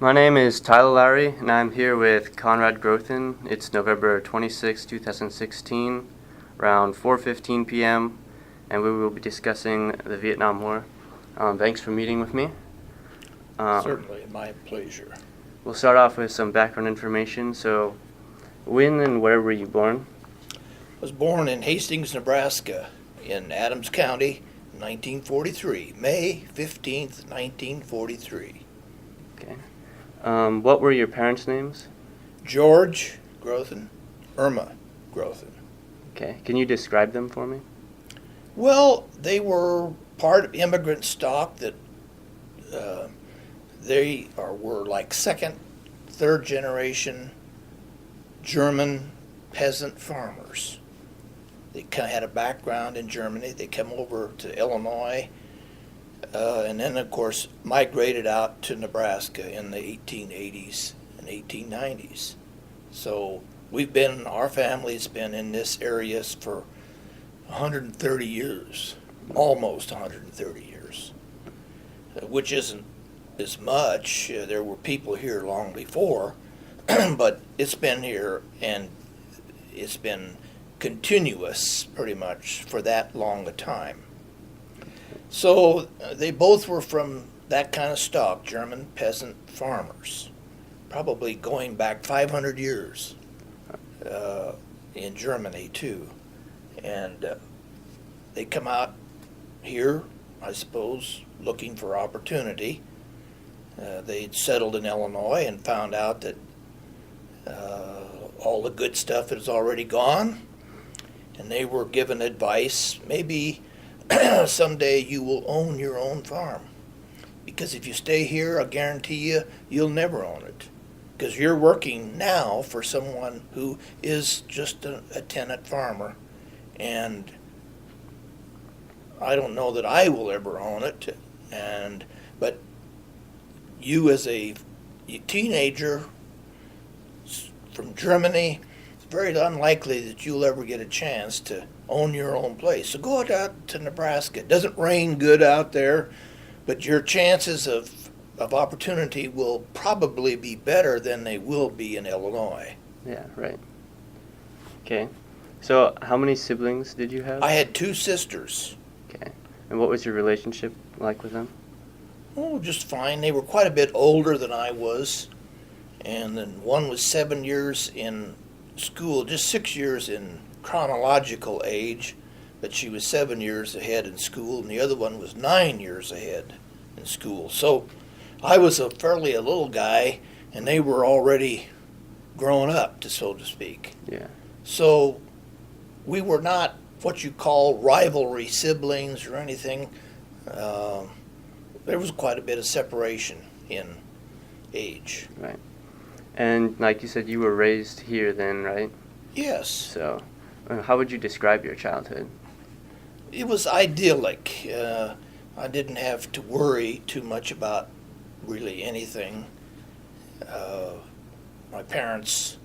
My name is Tyler Lowry, and I'm here with Conrad Grothen. It's November 26, 2016, around 4:15 p.m., and we will be discussing the Vietnam War. Thanks for meeting with me. Certainly, my pleasure. We'll start off with some background information. So, when and where were you born? I was born in Hastings, Nebraska, in Adams County, 1943, May 15th, 1943. Okay. What were your parents' names? George Grothen, Irma Grothen. Okay. Can you describe them for me? Well, they were part of immigrant stock that were like second, third generation German peasant farmers. They kind of had a background in Germany. They came over to Illinois and then, of course, migrated out to Nebraska in the 1880s and 1890s. So our family's been in this area for 130 years, almost 130 years, which isn't as much. There were people here long before, but it's been here and it's been continuous pretty much for that long a time. So they both were from that kind of stock, German peasant farmers, probably going back 500 years in Germany too. And they come out here, I suppose, looking for opportunity. They'd settled in Illinois and found out that all the good stuff is already gone. And they were given advice, maybe someday you will own your own farm. Because if you stay here, I guarantee you'll never own it. Because you're working now for someone who is just a tenant farmer. And I don't know that I will ever own it. But you as a teenager from Germany, it's very unlikely that you'll ever get a chance to own your own place. So go out to Nebraska. It doesn't rain good out there, but your chances of opportunity will probably be better than they will be in Illinois. Yeah, right. Okay. So, how many siblings did you have? I had two sisters. Okay. And what was your relationship like with them? Oh, just fine. They were quite a bit older than I was. And then one was 7 years in school, just 6 years in chronological age, but she was 7 years ahead in school, and the other one was 9 years ahead in school. So I was a little guy, and they were already grown up, so to speak. Yeah. So we were not what you call rivalry siblings or anything. There was quite a bit of separation in age. Right. And like you said, you were raised here then, right? Yes. So, how would you describe your childhood? It was idyllic. I didn't have to worry too much about really anything. My parents,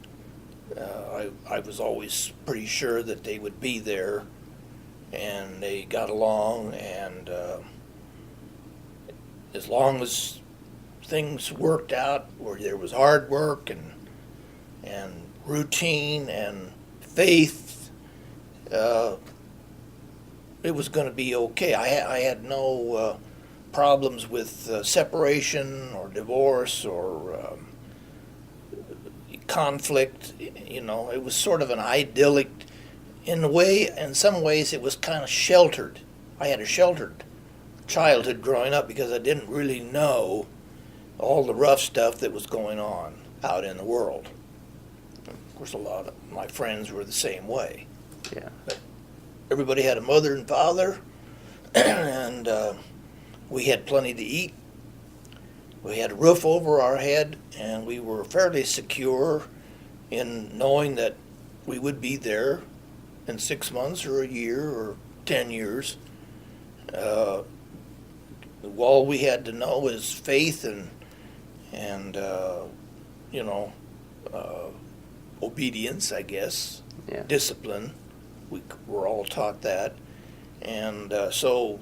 I was always pretty sure that they would be there, and they got along, and as long as things worked out, where there was hard work and routine and faith, it was going to be okay. I had no problems with separation or divorce or conflict. You know, it was sort of an idyllic, in some ways it was kind of sheltered. I had a sheltered childhood growing up because I didn't really know all the rough stuff that was going on out in the world. Of course, a lot of my friends were the same way. Yeah. But everybody had a mother and father, and we had plenty to eat. We had a roof over our head, and we were fairly secure in knowing that we would be there in 6 months or a year or 10 years. All we had to know is faith and obedience, I guess, Yeah. discipline. We were all taught that, and so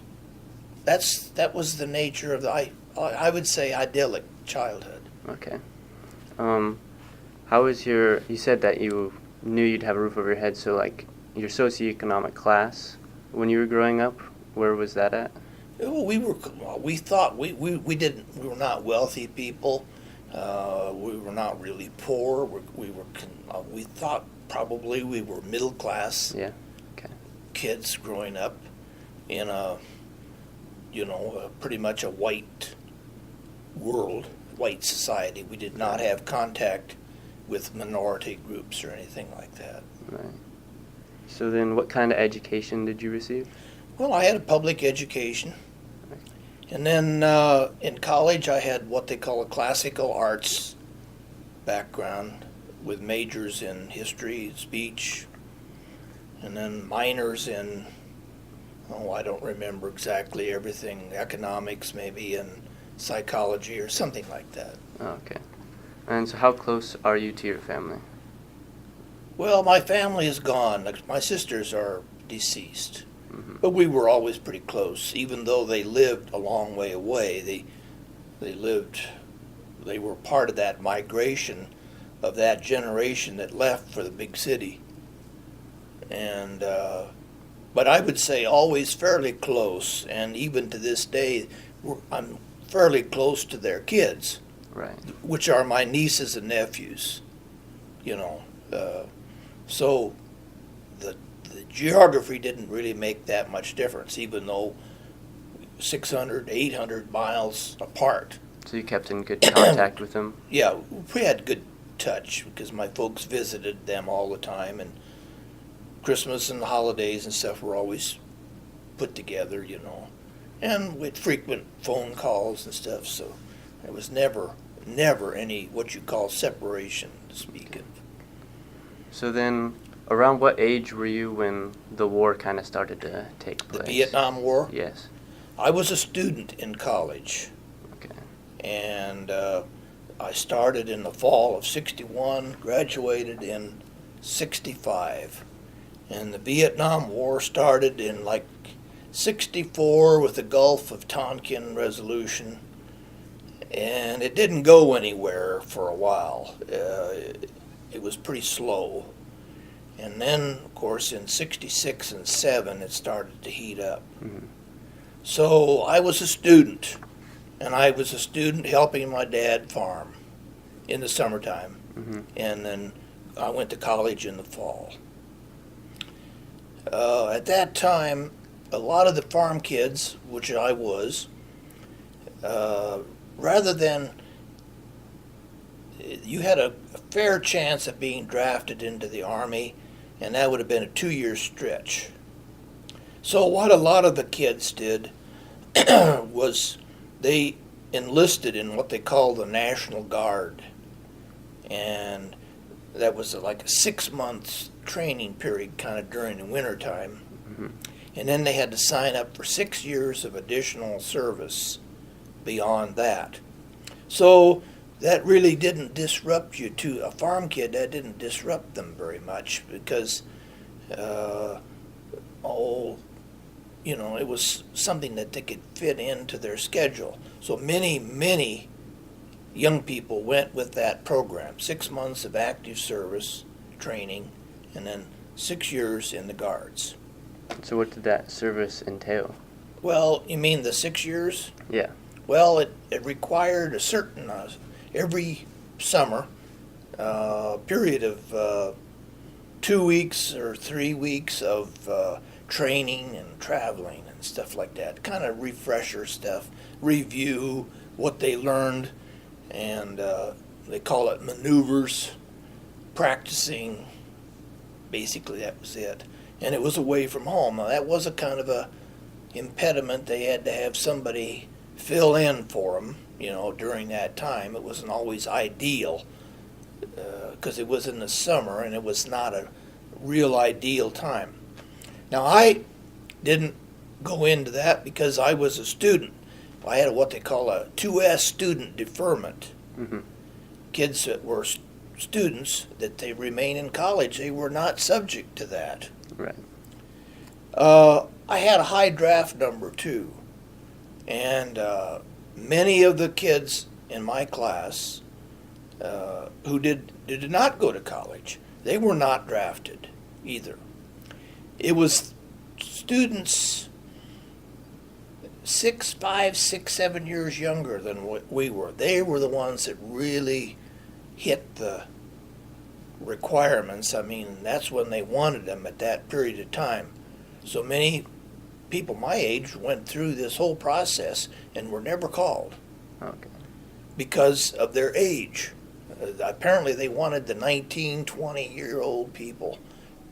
that was the nature of I would say idyllic childhood. Okay. Um, how was you said that you knew you'd have a roof over your head, so like your socioeconomic class when you were growing up, where was that at? Well, we thought we were not wealthy people. We were not really poor. We thought probably we were middle class Yeah. Okay. kids growing up in pretty much a white world, white society. We did not have contact with minority groups or anything like that. Right. So then what kind of education did you receive? Well, I had a public education. And then in college, I had what they call a classical arts background with majors in history, speech, and then minors in, I don't remember exactly everything, economics maybe, and psychology or something like that. Oh, okay. And so how close are you to your family? Well, my family is gone. My sisters are deceased. Mm-hmm. But we were always pretty close, even though they lived a long way away. They were part of that migration of that generation that left for the big city. And but I would say always fairly close, and even to this day, I'm fairly close to their kids, Right. which are my nieces and nephews. You know, so the geography didn't really make that much difference, even though 600, 800 miles apart. So you kept in good contact with them? Yeah, we had good touch because my folks visited them all the time, and Christmas and the holidays and stuff were always put together, and with frequent phone calls and stuff, so there was never any what you call separation to speak of. So then, around what age were you when the war kind of started to take place? The Vietnam War? Yes. I was a student in college, Okay. and I started in the fall of '61, graduated in '65, and the Vietnam War started in like '64 with the Gulf of Tonkin resolution, and it didn't go anywhere for a while. It was pretty slow. And then, of course, in '66 and '7, it started to heat up. Mm-hmm. So I was a student, and I was a student helping my dad farm in the summertime. Mm-hmm. And then I went to college in the fall. At that time, a lot of the farm kids, which I was, rather than you had a fair chance of being drafted into the Army, and that would have been a 2-year stretch. So what a lot of the kids did was they enlisted in what they call the National Guard, and that was like a 6-month training period kind of during the wintertime. Mm-hmm. And then they had to sign up for 6 years of additional service beyond that. So that really didn't disrupt you. To a farm kid, that didn't disrupt them very much because, it was something that they could fit into their schedule. So many young people went with that program, 6 months of active service training, and then 6 years in the Guards. So what did that service entail? Well, you mean the 6 years? Yeah. Well, it required a certain, every summer, period of 2 weeks or 3 weeks of training and traveling and stuff like that. Kind of refresher stuff, review what they learned, and they call it maneuvers, practicing. Basically, that was it. And it was away from home. Now, that was a kind of a impediment. They had to have somebody fill in for them, during that time. It wasn't always ideal because it was in the summer and it was not a real ideal time. Now, I didn't go into that because I was a student. I had what they call a 2S student deferment. Mm-hmm. Kids that were students, that they remain in college, they were not subject to that. Right. I had a high draft number too, and many of the kids in my class who did not go to college. They were not drafted either. It was students 5, 6, 7 years younger than what we were. They were the ones that really hit the requirements. I mean, that's when they wanted them at that period of time. So many people my age went through this whole process and were never called Okay. because of their age. Apparently they wanted the 19, 20-year-old people,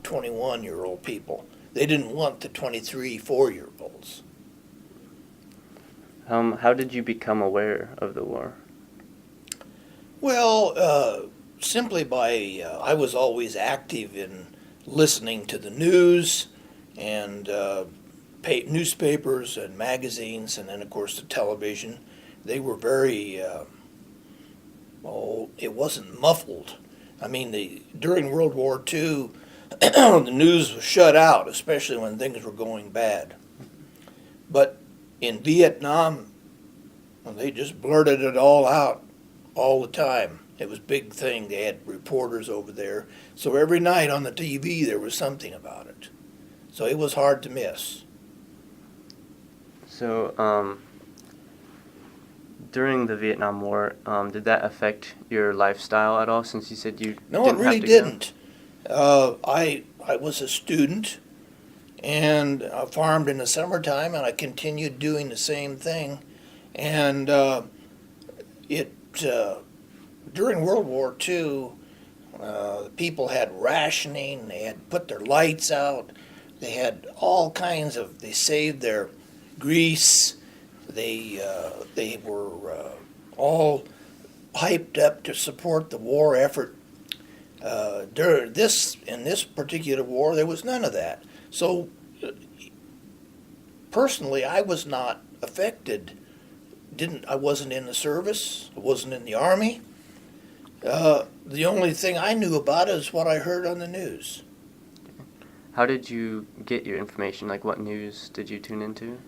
21-year-old people. They didn't want the 23, 4-year-olds. How did you become aware of the war? Well, simply by, I was always active in listening to the news and newspapers and magazines, and then, of course, the television. They were very, it wasn't muffled. I mean, during World War II, the news was shut out, especially when things were going bad. But in Vietnam, they just blurted it all out all the time. It was a big thing. They had reporters over there. So every night on the TV there was something about it. So it was hard to miss. So, during the Vietnam War, did that affect your lifestyle at all? Since you said you No, didn't it really have to go? didn't. I was a student and I farmed in the summertime, and I continued doing the same thing. And during World War II, people had rationing. They had put their lights out. They had all kinds of. They saved their grease. They were all hyped up to support the war effort. In this particular war, there was none of that. So, personally, I was not affected. I wasn't in the service. I wasn't in the army. The only thing I knew about it is what I heard on the news. How did you get your information? Like, what news did you tune into?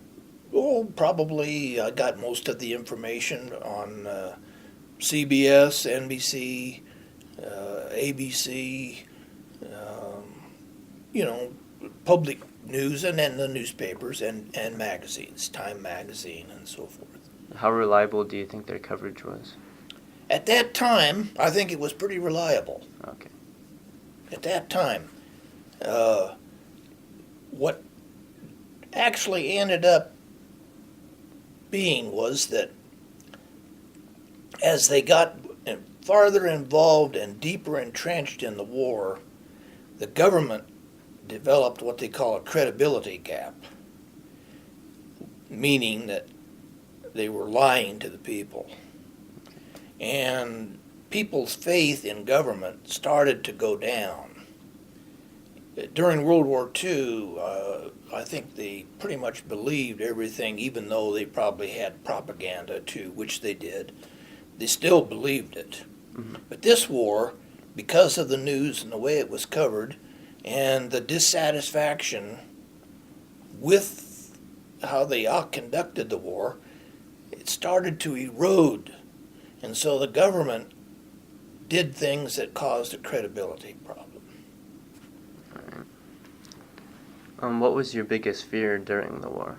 Oh, probably I got most of the information on CBS, NBC, ABC, public news, and then the newspapers and magazines, Time Magazine and so forth. How reliable do you think their coverage was? At that time, I think it was pretty reliable. Okay. At that time. What actually ended up being was that as they got farther involved and deeper entrenched in the war, the government developed what they call a credibility gap, meaning that they were lying to the people. And people's faith in government started to go down. During World War II, I think they pretty much believed everything, even though they probably had propaganda too, which they did. They still believed it. Mm-hmm. But this war, because of the news and the way it was covered, and the dissatisfaction with how they conducted the war, it started to erode. And so the government did things that caused a credibility problem. What was your biggest fear during the war?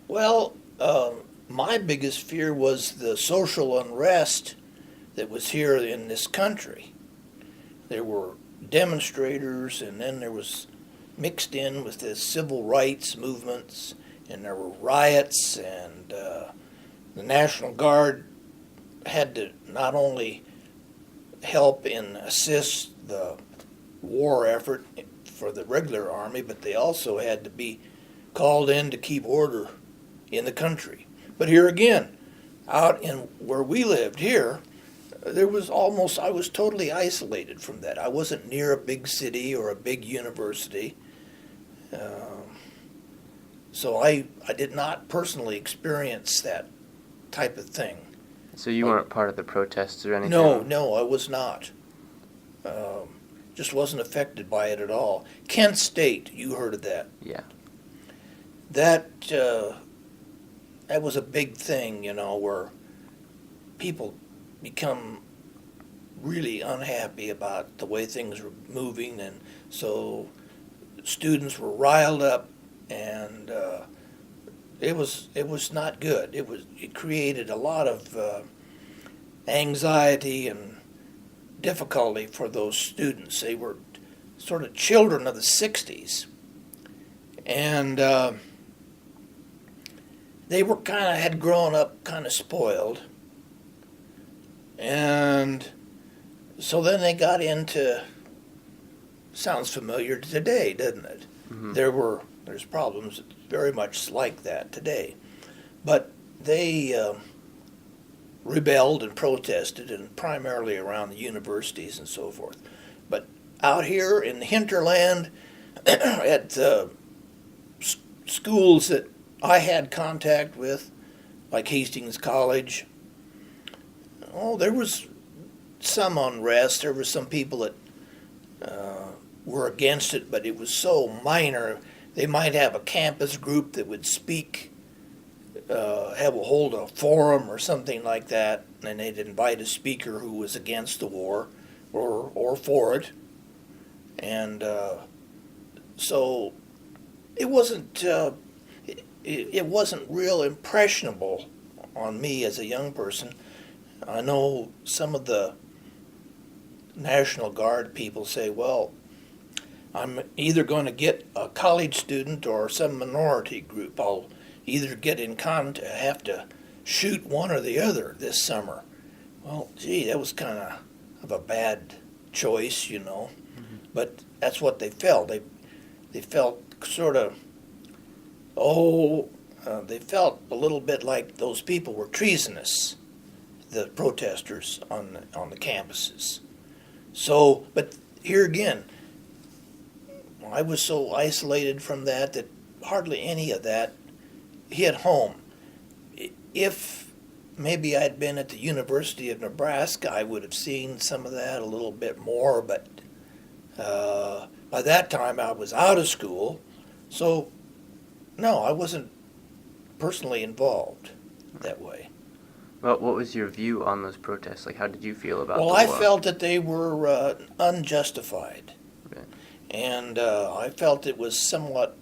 Well, my biggest fear was the social unrest that was here in this country. There were demonstrators, and then there was mixed in with the civil rights movements, and there were riots, and the National Guard had to not only help and assist the war effort for the regular army, but they also had to be called in to keep order in the country. But here again, out in where we lived here, I was totally isolated from that. I wasn't near a big city or a big university. So I did not personally experience that type of thing. So you weren't part of the protests or anything? No, I was not. Just wasn't affected by it at all. Kent State, you heard of that? Yeah. That was a big thing, where people become really unhappy about the way things were moving, and so students were riled up, and it was not good. It created a lot of anxiety and difficulty for those students. They were sort of children of the '60s, and they were had grown up kind of spoiled, and so then they got into, sounds familiar to today, doesn't it? Mm-hmm. There's problems very much like that today, but they rebelled and protested, and primarily around the universities and so forth. But out here in the hinterland, at schools that I had contact with, like Hastings College, there was some unrest. There were some people that were against it, but it was so minor. They might have a campus group that would speak, hold a forum or something like that, and they'd invite a speaker who was against the war or for it. And so it wasn't it wasn't real impressionable on me as a young person. I know some of the National Guard people say, well, I'm either going to get a college student or some minority group. I'll either get in have to shoot one or the other this summer. Well, gee, that was kind of a bad choice, you know. Mm-hmm. But that's what they felt. They felt sort of, they felt a little bit like those people were treasonous, the protesters on the campuses. So, but here again, I was so isolated from that hardly any of that hit home. If maybe I'd been at the University of Nebraska, I would have seen some of that a little bit more, but by that time I was out of school, so no, I wasn't personally involved that way. Well, what was your view on those protests? Like, how did you feel about Well, the I war? felt that they were unjustified. Okay. And I felt it was somewhat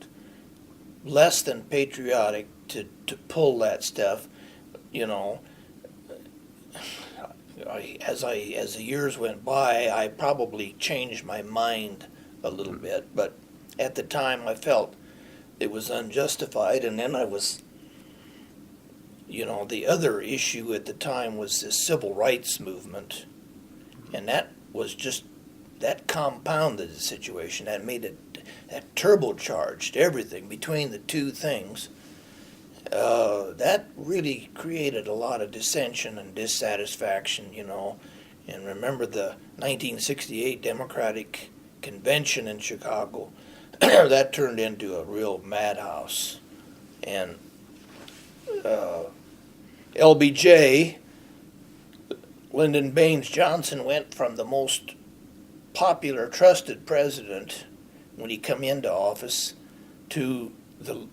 less than patriotic to pull that stuff, you know. As the years went by, I probably changed my mind a little bit, but at the time I felt it was unjustified. And then I was, the other issue at the time was the civil rights movement, and that compounded the situation. That made it, that turbocharged everything between the two things. That really created a lot of dissension and dissatisfaction, And remember the 1968 Democratic Convention in Chicago? That turned into a real madhouse. And LBJ, Lyndon Baines Johnson, went from the most popular, trusted president when he come into office to the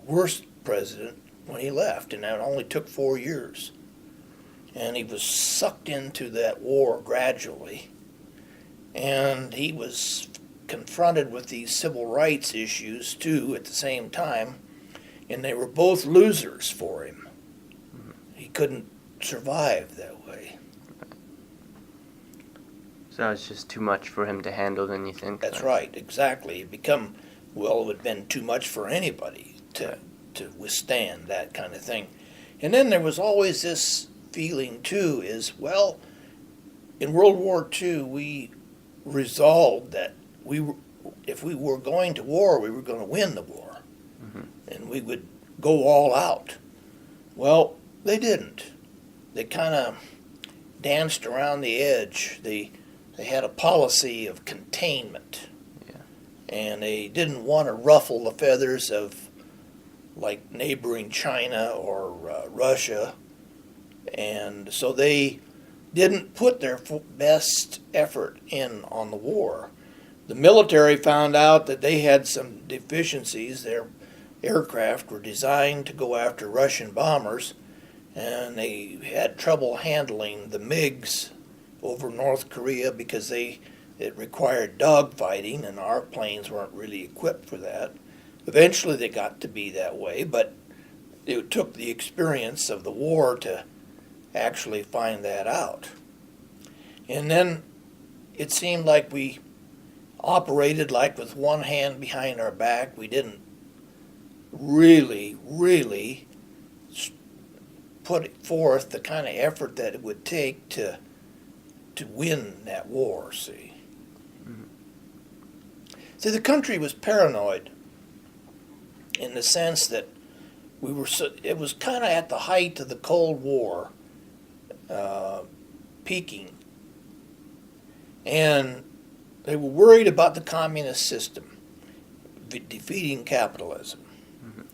worst president when he left, and that only took 4 years. And he was sucked into that war gradually, and he was confronted with these civil rights issues too at the same time, and they were both losers for him. He couldn't survive that way. So it's just too much for him to handle, then, you think? That's right, exactly. It would have been too much for anybody to withstand that kind of thing. And then there was always this feeling too, in World War II we resolved that if we were going to war, we were going to win the war. Mm-hmm. And we would go all out. Well, they didn't. They kind of danced around the edge. They had a policy of containment. Yeah. And they didn't want to ruffle the feathers of like neighboring China or Russia. And so they didn't put their best effort in on the war. The military found out that they had some deficiencies. Their aircraft were designed to go after Russian bombers, and they had trouble handling the MiGs over North Korea because it required dogfighting, and our planes weren't really equipped for that. Eventually they got to be that way, but it took the experience of the war to actually find that out. And then it seemed like we operated like with one hand behind our back. We didn't really put forth the kind of effort that it would take to win that war, see. Mhm. See, the country was paranoid in the sense that it was kind of at the height of the Cold War, peaking, and they were worried about the communist system defeating capitalism. Mhm.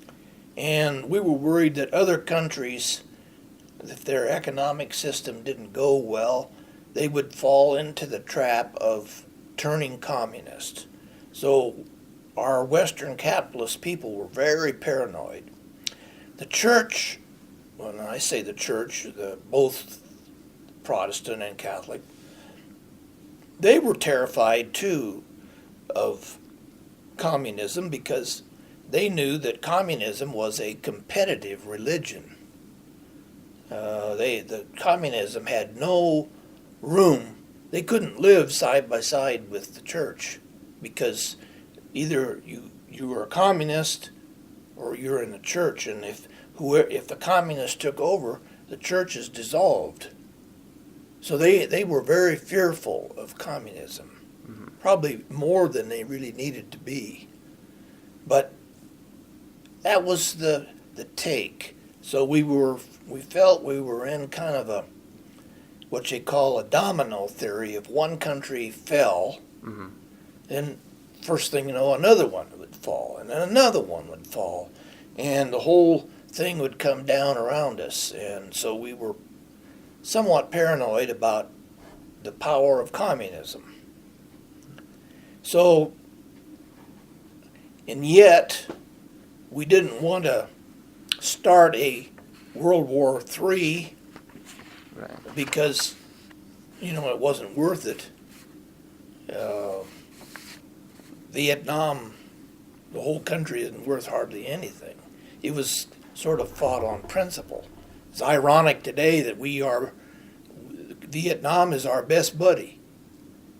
And we were worried that other countries, if their economic system didn't go well, they would fall into the trap of turning communist. So our Western capitalist people were very paranoid. The church, when I say the church, both Protestant and Catholic, they were terrified too of communism because they knew that communism was a competitive religion. The communism had no room. They couldn't live side by side with the church because either you were a communist or you're in the church, and if the communists took over, the church is dissolved. So they were very fearful of communism, probably more than they really needed to be. But that was the take. So we felt we were in kind of what you call a domino theory. If one country fell, Mhm. then first thing you know, another one would fall, and then another one would fall, and the whole thing would come down around us. And so we were somewhat paranoid about the power of communism. So, and yet, we didn't want to start a World War III Right. because, it wasn't worth it. Vietnam, the whole country isn't worth hardly anything. It was sort of fought on principle. It's ironic today that Vietnam is our best buddy.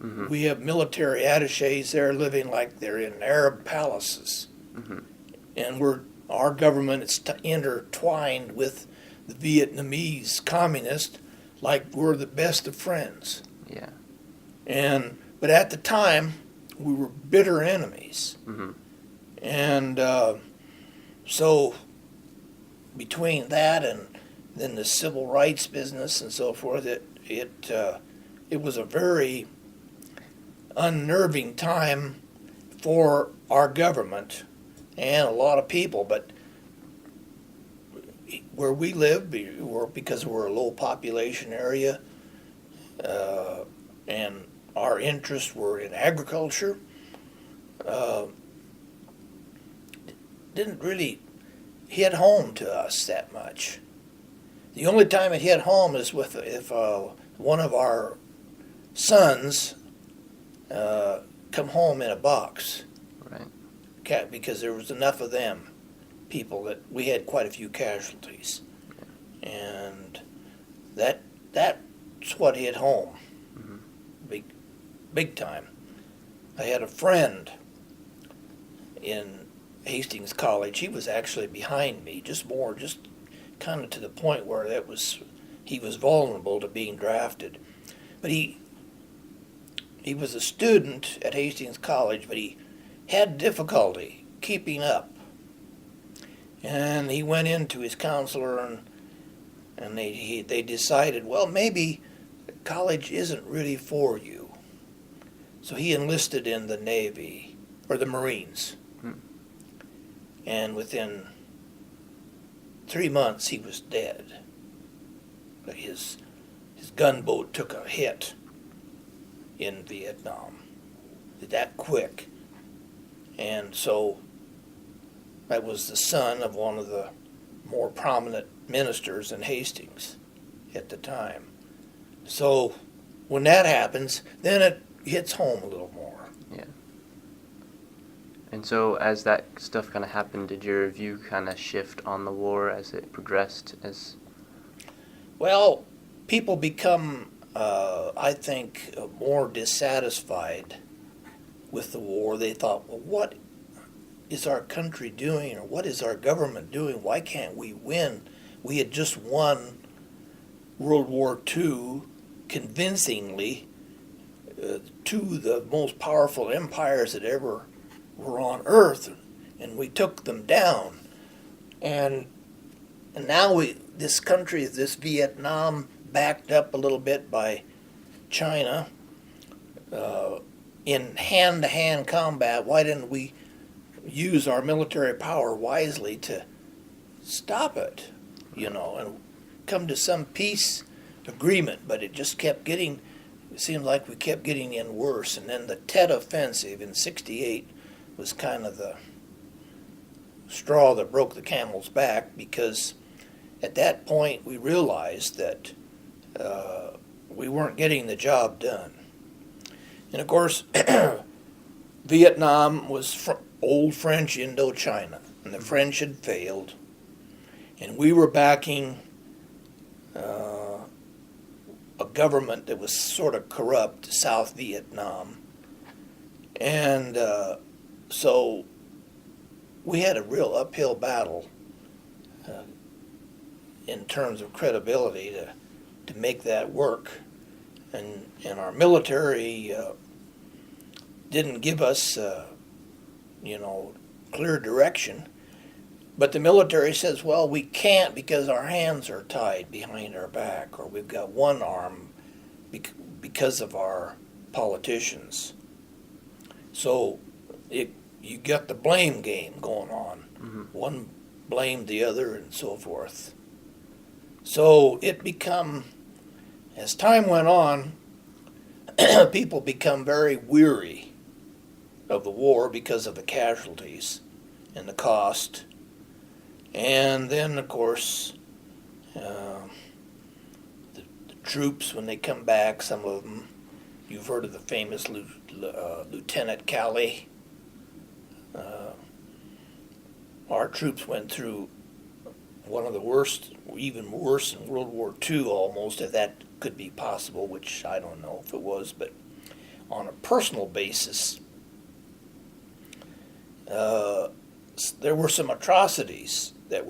Mhm. We have military attaches there living like they're in Arab palaces. Mhm. And our government is intertwined with the Vietnamese communists like we're the best of friends. Yeah. But at the time, we were bitter enemies. Mhm. And so between that and then the civil rights business and so forth, it was a very unnerving time for our government and a lot of people. But where we lived, because we're a low population area, and our interests were in agriculture, didn't really hit home to us that much. The only time it hit home is if one of our sons come home in a box, Right. because there was enough of them, people, that we had quite a few casualties, and that's what hit home, Mhm. big time. I had a friend in Hastings College. He was actually behind me, just kind of to the point where he was vulnerable to being drafted. But he was a student at Hastings College, but he had difficulty keeping up. And he went into his counselor, and they decided, well, maybe college isn't really for you. So he enlisted in the Navy, or the Marines. And within 3 months, he was dead. His gunboat took a hit in Vietnam that quick. And so that was the son of one of the more prominent ministers in Hastings at the time. So when that happens, then it hits home a little more. Yeah. And so as that stuff kind of happened, did your view kind of shift on the war as it progressed? Well, people become, I think, more dissatisfied with the war. They thought, well, what is our country doing, or what is our government doing? Why can't we win? We had just won World War II convincingly, two of the most powerful empires that ever were on Earth, and we took them down. And now this country, this Vietnam, backed up a little bit by China, in hand-to-hand combat. Why didn't we use our military power wisely to stop it, and come to some peace agreement? But it just kept getting, it seemed like we kept getting in worse. And then the Tet Offensive in '68 was kind of the straw that broke the camel's back, because at that point we realized that we weren't getting the job done. And of course, Vietnam was old French Indochina, and the French had failed, and we were backing a government that was sort of corrupt, South Vietnam. And so we had a real uphill battle in terms of credibility to make that work. And our military didn't give us, clear direction. But the military says, well, we can't because our hands are tied behind our back, or we've got one arm because of our politicians. So you got the blame game going on. Mm-hmm. One blamed the other and so forth. So it become, as time went on, people become very weary of the war because of the casualties and the cost. And then, of course, the troops, when they come back, some of them, you've heard of the famous Lieutenant Calley. Our troops went through one of the worst, even worse in World War II almost, if that could be possible, which I don't know if it was, but on a personal basis, there were some atrocities that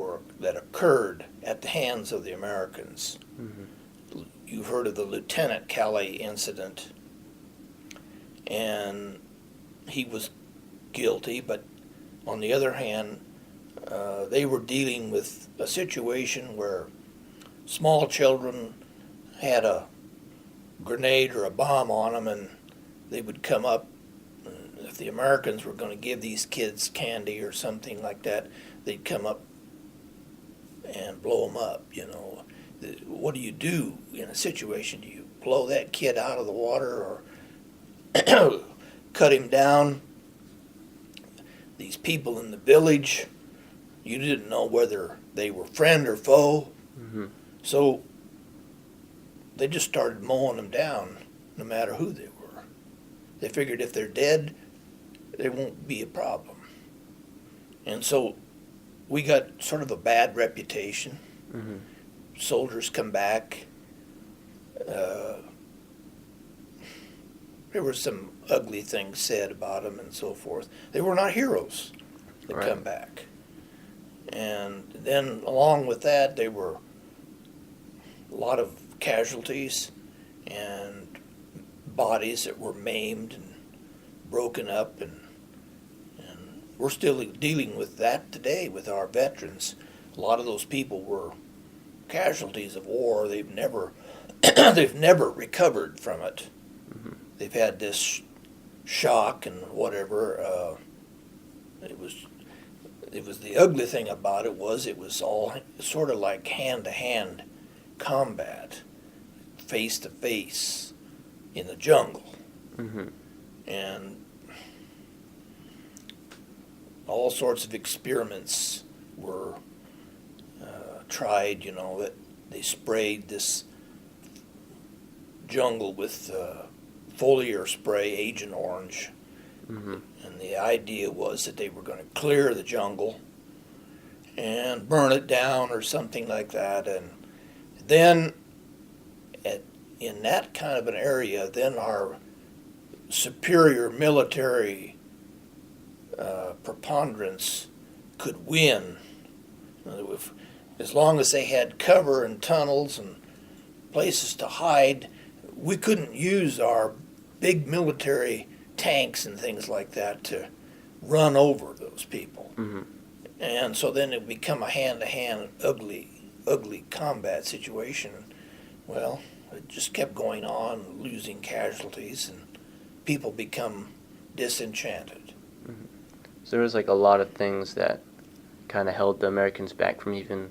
occurred at the hands of the Americans. Mm-hmm. You've heard of the Lieutenant Calley incident, and he was guilty, but on the other hand, they were dealing with a situation where small children had a grenade or a bomb on them, and they would come up. If the Americans were going to give these kids candy or something like that, they'd come up and blow them up. What do you do in a situation? Do you blow that kid out of the water or cut him down? These people in the village, you didn't know whether they were friend or foe. Mm-hmm. So they just started mowing them down no matter who they were. They figured if they're dead, there won't be a problem. And so we got sort of a bad reputation. Mm-hmm. Soldiers come back. There were some ugly things said about them and so forth. They were not heroes that right. Come back. And then along with that, there were a lot of casualties and bodies that were maimed and broken up, and we're still dealing with that today with our veterans. A lot of those people were casualties of war. They've never recovered from it. Mm-hmm. They've had this shock and whatever. It was the ugly thing about it was all sort of like hand-to-hand combat, face-to-face in the jungle. Mm-hmm. And all sorts of experiments were tried, that they sprayed this jungle with foliar spray, Agent Orange. Mm-hmm. And the idea was that they were going to clear the jungle and burn it down or something like that. And then in that kind of an area, then our superior military preponderance could win. As long as they had cover and tunnels and places to hide, we couldn't use our big military tanks and things like that to run over those people. Mm-hmm. And so then it would become a hand-to-hand, ugly combat situation. Well, it just kept going on, losing casualties, and people become disenchanted. Mm-hmm. So there was like a lot of things that kind of held the Americans back from even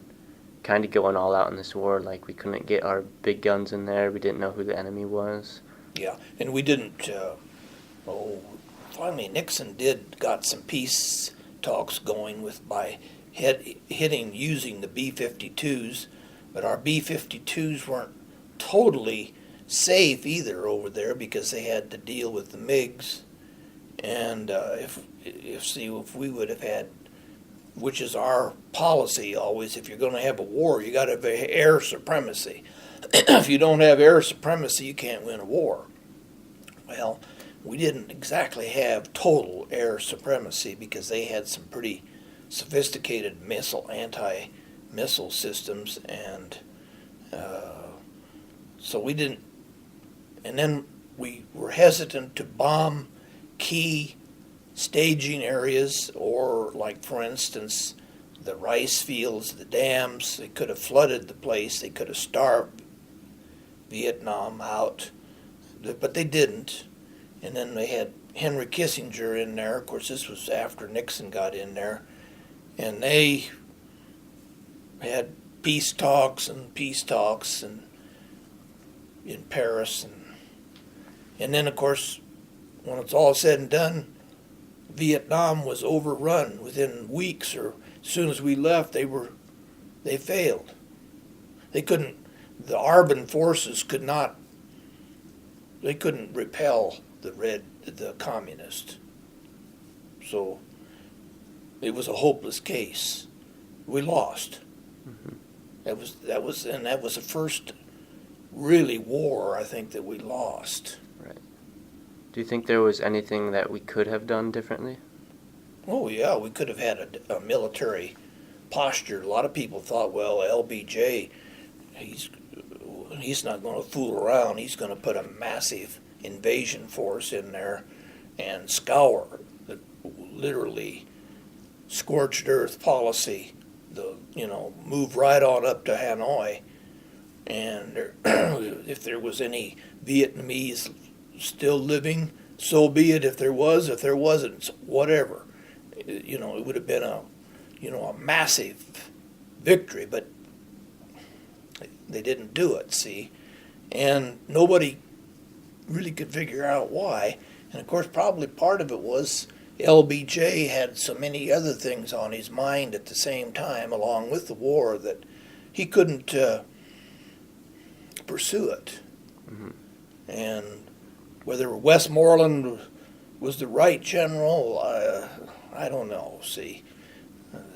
kind of going all out in this war. Like we couldn't get our big guns in there. We didn't know who the enemy was. Yeah, and we didn't. Finally, Nixon got some peace talks going by using the B-52s, but our B-52s weren't totally safe either over there because they had to deal with the MiGs, and if we would have had, which is our policy always, if you're going to have a war, you got to have air supremacy. If you don't have air supremacy, you can't win a war. Well, we didn't exactly have total air supremacy because they had some pretty sophisticated anti-missile systems, and so we didn't. And then we were hesitant to bomb key staging areas, or like, for instance, the rice fields, the dams. They could have flooded the place. They could have starved Vietnam out, but they didn't. And then they had Henry Kissinger in there. Of course, this was after Nixon got in there. And they had peace talks and in Paris. And then, of course, when it's all said and done, Vietnam was overrun within weeks, or as soon as we left, they failed. They couldn't, the ARBAN forces couldn't repel the communists. So it was a hopeless case. We lost. Mm-hmm. That was the first really war, I think, that we lost. Right. Do you think there was anything that we could have done differently? Oh yeah, we could have had a military posture. A lot of people thought, well, LBJ, he's not going to fool around. He's going to put a massive invasion force in there and scour the literally scorched earth policy. Move right on up to Hanoi, and if there was any Vietnamese still living, so be it. If there was, if there wasn't, whatever. It would have been a massive victory, but they didn't do it. See, and nobody really could figure out why. And of course, probably part of it was LBJ had so many other things on his mind at the same time, along with the war, that he couldn't pursue it. Mm-hmm. And whether Westmoreland was the right general, I don't know. See,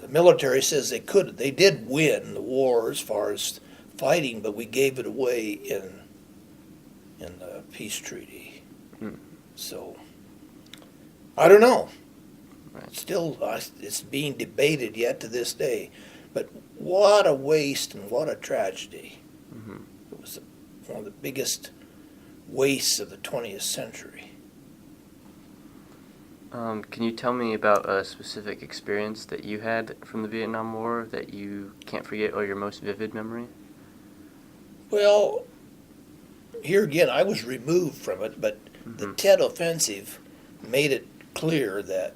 the military says they did win the war as far as fighting, but we gave it away in the peace treaty. Mm. So I don't know. Right. Still, it's being debated yet to this day. But what a waste and what a tragedy. Mm-hmm. It was one of the biggest wastes of the 20th century. Can you tell me about a specific experience that you had from the Vietnam War that you can't forget, or your most vivid memory? Well, here again, I was removed from it, but the Tet Offensive made it clear that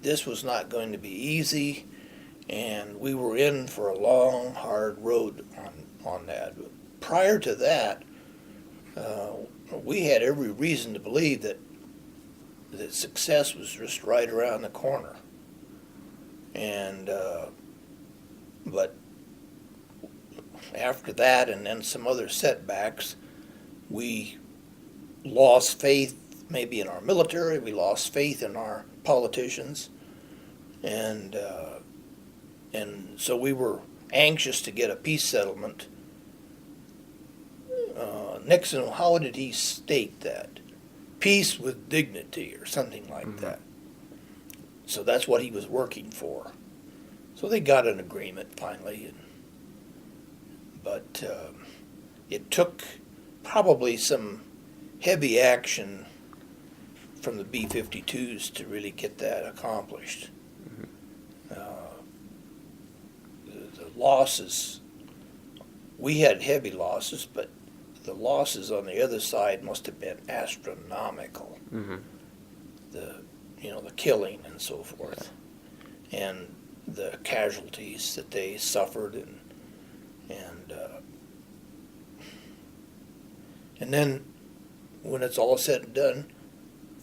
this was not going to be easy, and we were in for a long, hard road on that. Prior to that, we had every reason to believe that success was just right around the corner. And but after that and then some other setbacks, we lost faith maybe in our military, we lost faith in our politicians, and so we were anxious to get a peace settlement. Nixon, how did he state that? Peace with dignity or something like that. So that's what he was working for. So they got an agreement finally, but it took probably some heavy action from the B-52s to really get that accomplished. The losses, we had heavy losses, but the losses on the other side must have been astronomical. The killing and so forth, and the casualties that they suffered, and then when it's all said and done,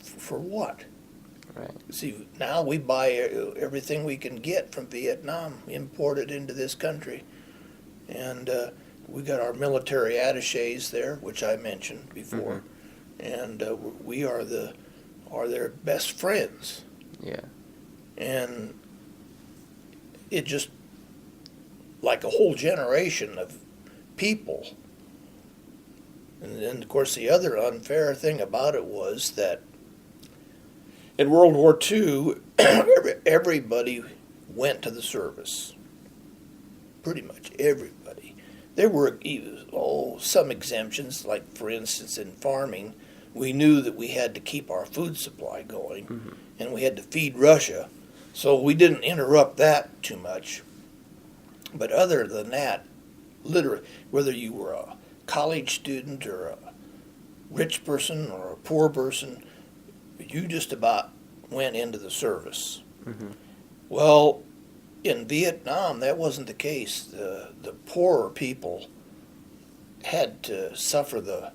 for what? Right. See, now we buy everything we can get from Vietnam, imported into this country, and we got our military attaches there, which I mentioned before, and we are their best friends. Yeah. And it just, like a whole generation of people. And then, of course, the other unfair thing about it was that in World War II, everybody went to the service. Pretty much everybody. There were some exemptions, like, for instance, in farming, we knew that we had to keep our food supply going, and we had to feed Russia, so we didn't interrupt that too much. But other than that, literally, whether you were a college student or a rich person or a poor person, you just about went into the service. Well, in Vietnam, that wasn't the case. The poorer people had to suffer the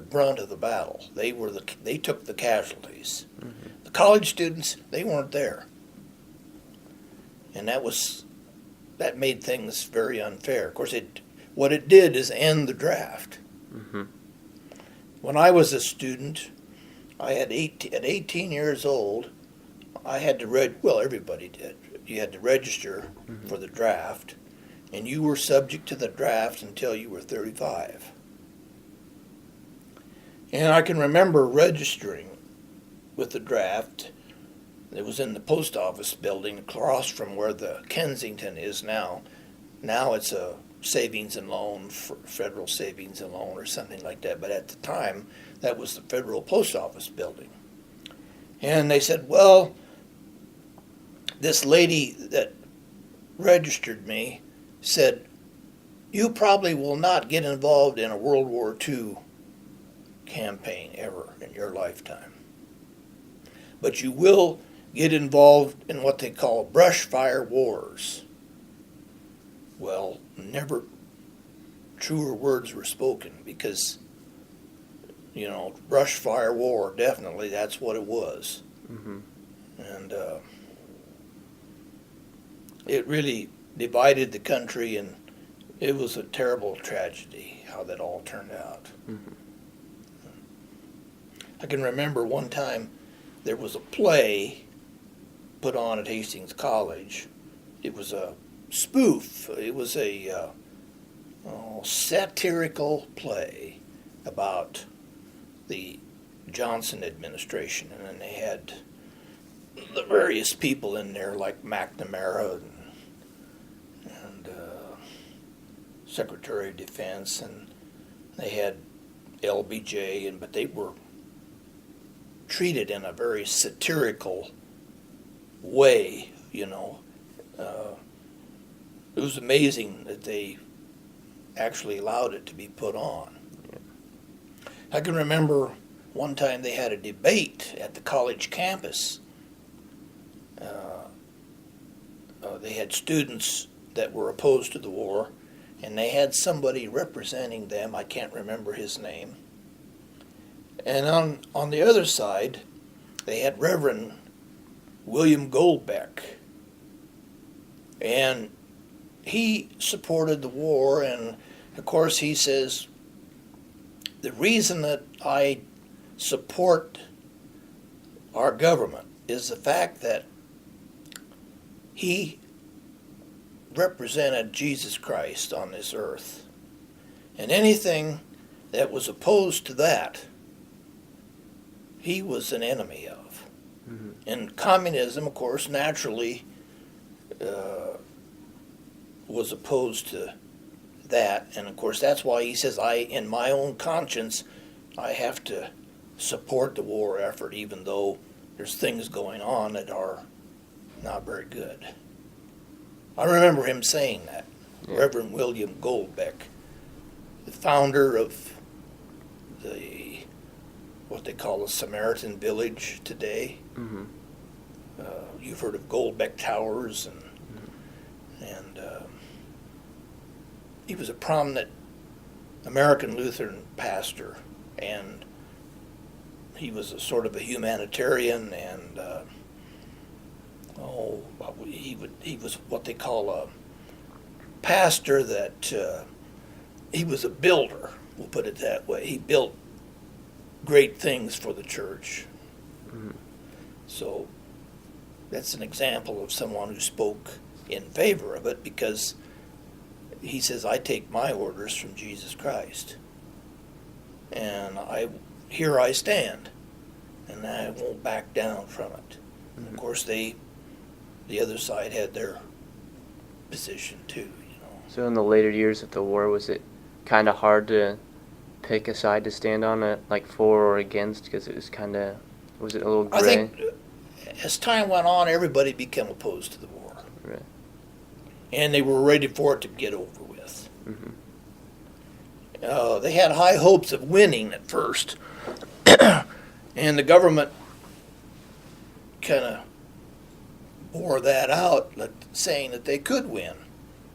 brunt of the battle. They took the casualties. The college students, they weren't there, and that made things very unfair. Of course, what it did is end the draft. When I was a student, at 18 years old, I had to everybody did. You had to register for the draft, and you were subject to the draft until you were 35. And I can remember registering with the draft. It was in the post office building across from where the Kensington is now. Now it's a savings and loan, federal savings and loan or something like that. But at the time, that was the federal post office building. And they said, well, this lady that registered me said, you probably will not get involved in a World War II campaign ever in your lifetime. But you will get involved in what they call brush fire wars. Well, never truer words were spoken because, brush fire war, definitely that's what it was. And it really divided the country, and it was a terrible tragedy how that all turned out. I can remember one time there was a play put on at Hastings College. It was a spoof. It was a satirical play about the Johnson administration, and then they had the various people in there like McNamara and Secretary of Defense, and they had LBJ, but they were treated in a very satirical way, It was amazing that they actually allowed it to be put on. I can remember one time they had a debate at the college campus. They had students that were opposed to the war, and they had somebody representing them. I can't remember his name. And on the other side, they had Reverend William Goldbeck. And he supported the war, and of course he says, the reason that I support our government is the fact that he represented Jesus Christ on this earth. And anything that was opposed to that, he was an enemy of. Mm-hmm. And communism, of course, naturally was opposed to that. And of course, that's why he says, in my own conscience, I have to support the war effort, even though there's things going on that are not very good. I remember him saying that. Yeah. Reverend William Goldbeck, the founder of what they call the Samaritan Village today. Mm-hmm. You've heard of Goldbeck Towers, and he was a prominent American Lutheran pastor, and he was a sort of a humanitarian, and he was what they call a pastor that he was a builder, we'll put it that way. He built great things for the church. Mm-hmm. So that's an example of someone who spoke in favor of it, because he says, I take my orders from Jesus Christ, and here I stand, and I won't back down from it. Mm-hmm. Of course, the other side had their position too, So in the later years of the war, was it kind of hard to pick a side to stand on, like for or against, because it was was it a little gray? I think as time went on, everybody became opposed to the war. Right. And they were ready for it to get over with. Mm-hmm. They had high hopes of winning at first. And the government kind of bore that out, saying that they could win,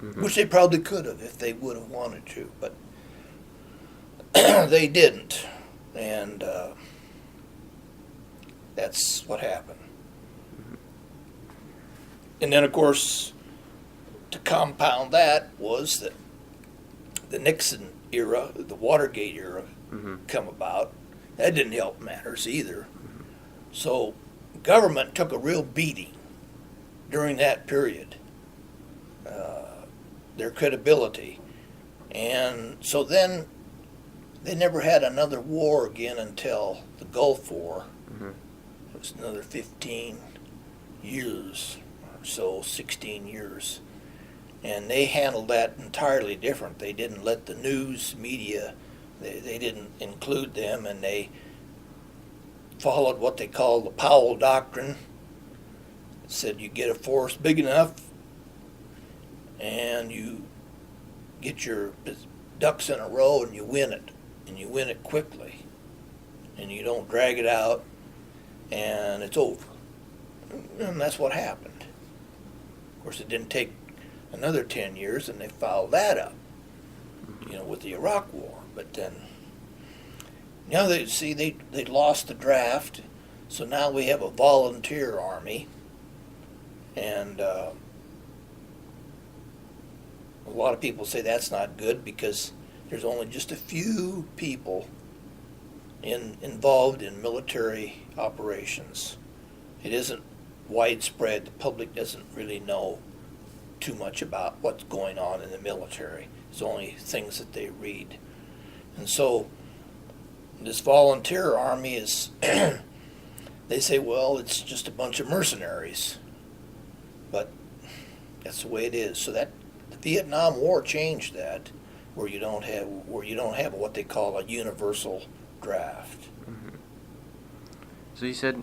Mm-hmm. which they probably could have if they would have wanted to, but they didn't. And that's what happened. Mm-hmm. And then, of course, to compound that was that the Nixon era, the Watergate era, Mm-hmm. come about. That didn't help matters either. Mm-hmm. So government took a real beating during that period, their credibility. And so then they never had another war again until the Gulf War. Mm-hmm. It was another 15 years or so, 16 years. And they handled that entirely different. They didn't let the news media, they didn't include them, and they followed what they called the Powell Doctrine. It said you get a force big enough and you get your ducks in a row and you win it. And you win it quickly. And you don't drag it out, and it's over. And that's what happened. Of course, it didn't take another 10 years, and they fouled that up, with the Iraq War. But then, they lost the draft, so now we have a volunteer army, and a lot of people say that's not good because there's only just a few people involved in military operations. It isn't widespread. The public doesn't really know too much about what's going on in the military. It's only things that they read. And so this volunteer army is, they say, well, it's just a bunch of mercenaries. But that's the way it is. So that the Vietnam War changed that, where you don't have what they call a universal draft. Mm-hmm. So you said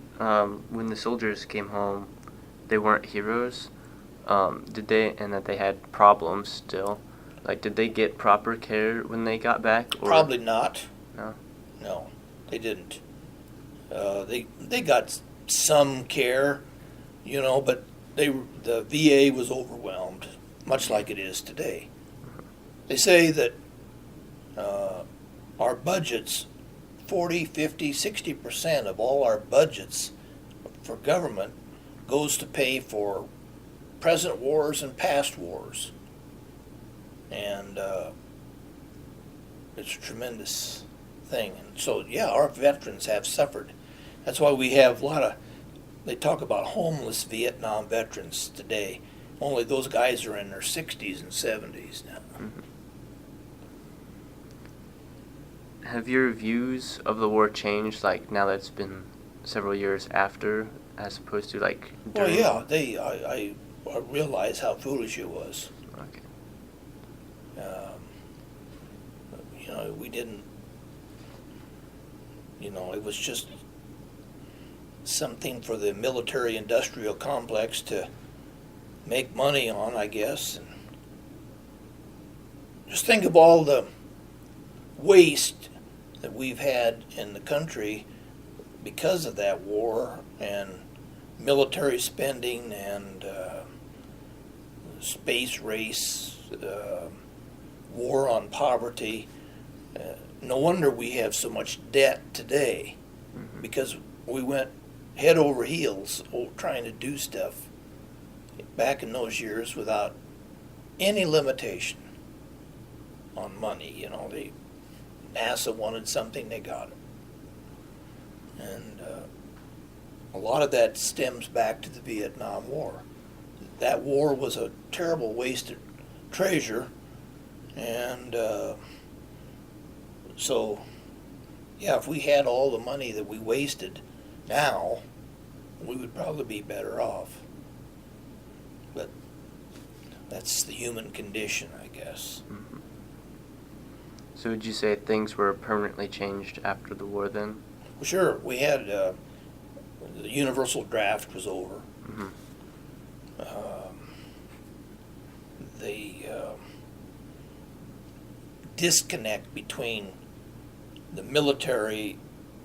when the soldiers came home, they weren't heroes. And that they had problems still. Like, did they get proper care when they got back? Or? Probably not. No. No, they didn't. They got some care, but the VA was overwhelmed, much like it is today. They say that our budgets, 40, 50, 60% of all our budgets for government goes to pay for present wars and past wars. and it's a tremendous thing. And so, yeah, our veterans have suffered. That's why we have a lot of, they talk about homeless Vietnam veterans today. Only those guys are in their 60s and 70s now. Mm-hmm. Have your views of the war changed, like now that it's been several years after, as opposed to like Well, during? yeah, I realize how foolish it was. Okay. We didn't, it was just something for the military-industrial complex to make money on, I guess. And just think of all the waste that we've had in the country because of that war and military spending and space race, war on poverty. No wonder we have so much debt today, because we went head over heels trying to do stuff back in those years without any limitation on money. NASA wanted something, they got it. And a lot of that stems back to the Vietnam War. That war was a terrible wasted treasure, and so, yeah, if we had all the money that we wasted now, we would probably be better off. But that's the human condition, I guess. Mm-hmm. So would you say things were permanently changed after the war then? Well, sure, we had the universal draft was over. Mm-hmm. The disconnect between the military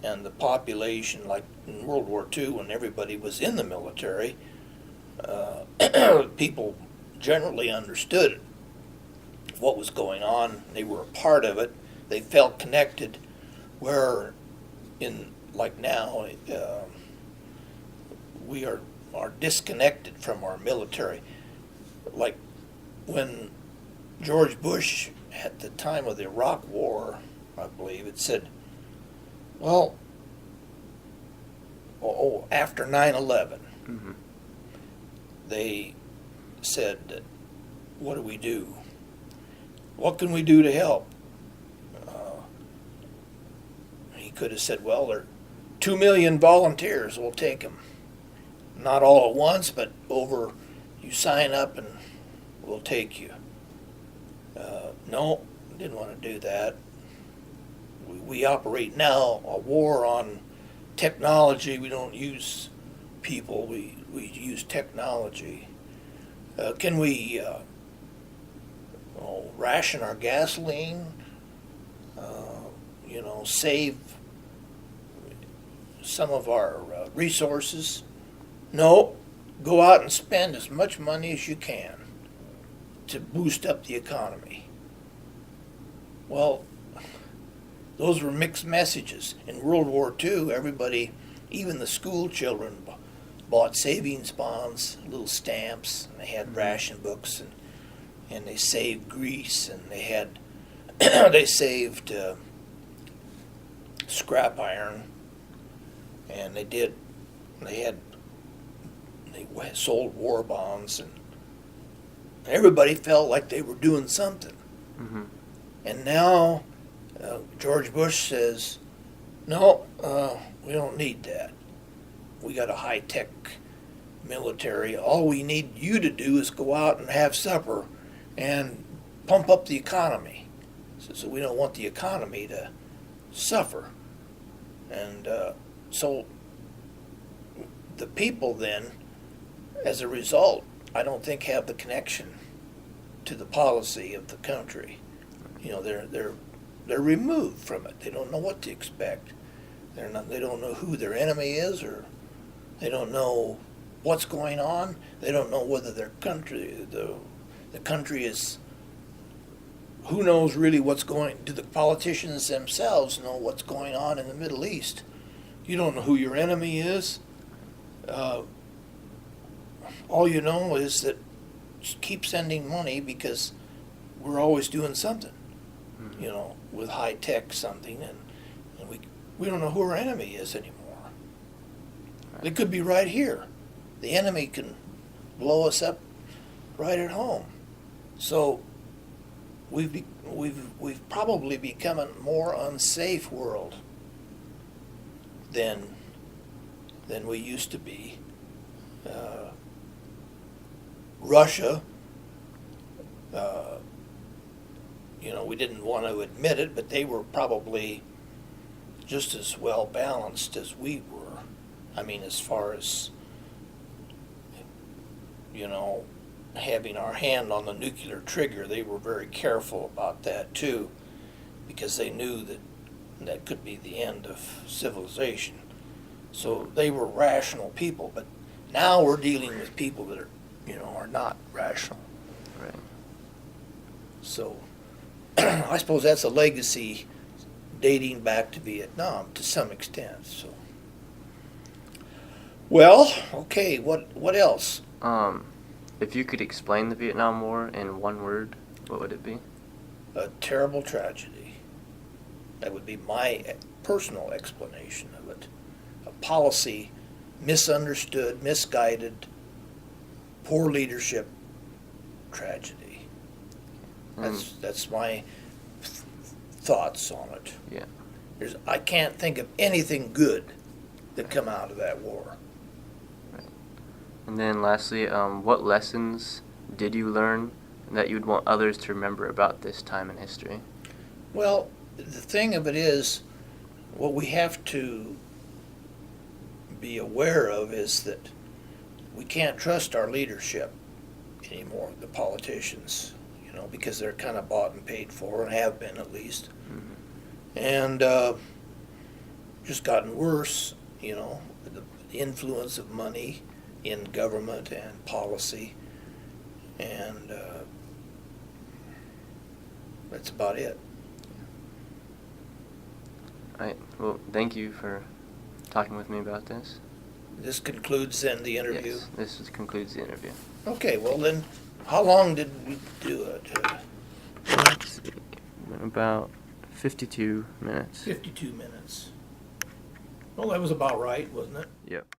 and the population, like in World War II when everybody was in the military, people generally understood what was going on. They were a part of it. They felt connected, where like now, we are disconnected from our military. Like when George Bush, at the time of the Iraq War, I believe, it said, well, after 9/11, Mm-hmm. they said, what do we do? What can we do to help? He could have said, well, there are 2 million volunteers, we'll take them. Not all at once, but you sign up and we'll take you. No, didn't want to do that. We operate now a war on technology. We don't use people, we use technology. Can we ration our gasoline? Save some of our resources? No, go out and spend as much money as you can to boost up the economy. Well, those were mixed messages. In World War II, everybody, even the school children, bought savings bonds, little stamps, and they had ration books, and they saved grease, and they had they saved scrap iron, and they sold war bonds, and everybody felt like they were doing something. Mm-hmm. And now George Bush says, no, we don't need that. We got a high-tech military. All we need you to do is go out and have supper and pump up the economy. So we don't want the economy to suffer. And so the people then, as a result, I don't think have the connection to the policy of the country. They're removed from it. They don't know what to expect. They don't know who their enemy is, or they don't know what's going on. They don't know whether their country, the country is, who knows really what's going, do the politicians themselves know what's going on in the Middle East? You don't know who your enemy is. All you know is that just keep sending money, because we're always doing something, Mhm. you know, with high tech something, and we don't know who our enemy is anymore. Right. It could be right here. The enemy can blow us up right at home. So we've probably become a more unsafe world than we used to be. Russia, you know, we didn't want to admit it, but they were probably just as well balanced as we were. I mean, as far as, you know, having our hand on the nuclear trigger, they were very careful about that too, because they knew that that could be the end of civilization. So they were rational people, but now we're dealing with people that are, you know, are not rational. Right. So I suppose that's a legacy dating back to Vietnam to some extent. So, well, okay, what else? If you could explain the Vietnam War in one word, what would it be? A terrible tragedy. That would be my personal explanation of it. A policy misunderstood, misguided, poor leadership, tragedy. That's my thoughts on it. Yeah. I can't think of anything good that come out of that war. And then lastly, what lessons did you learn that you'd want others to remember about this time in history? Well, the thing of it is, what we have to be aware of is that we can't trust our leadership anymore, the politicians, you know, because they're kind of bought and paid for, and have been at least. Mm-hmm. And just gotten worse, you know, the influence of money in government and policy, and that's about it. All right. Well, thank you for talking with me about this. This concludes then the interview. Yes, this concludes the interview. Okay, well then, how long did we do it? Let's see. About 52 minutes. 52 minutes. Well, that was about right, wasn't it? Yep.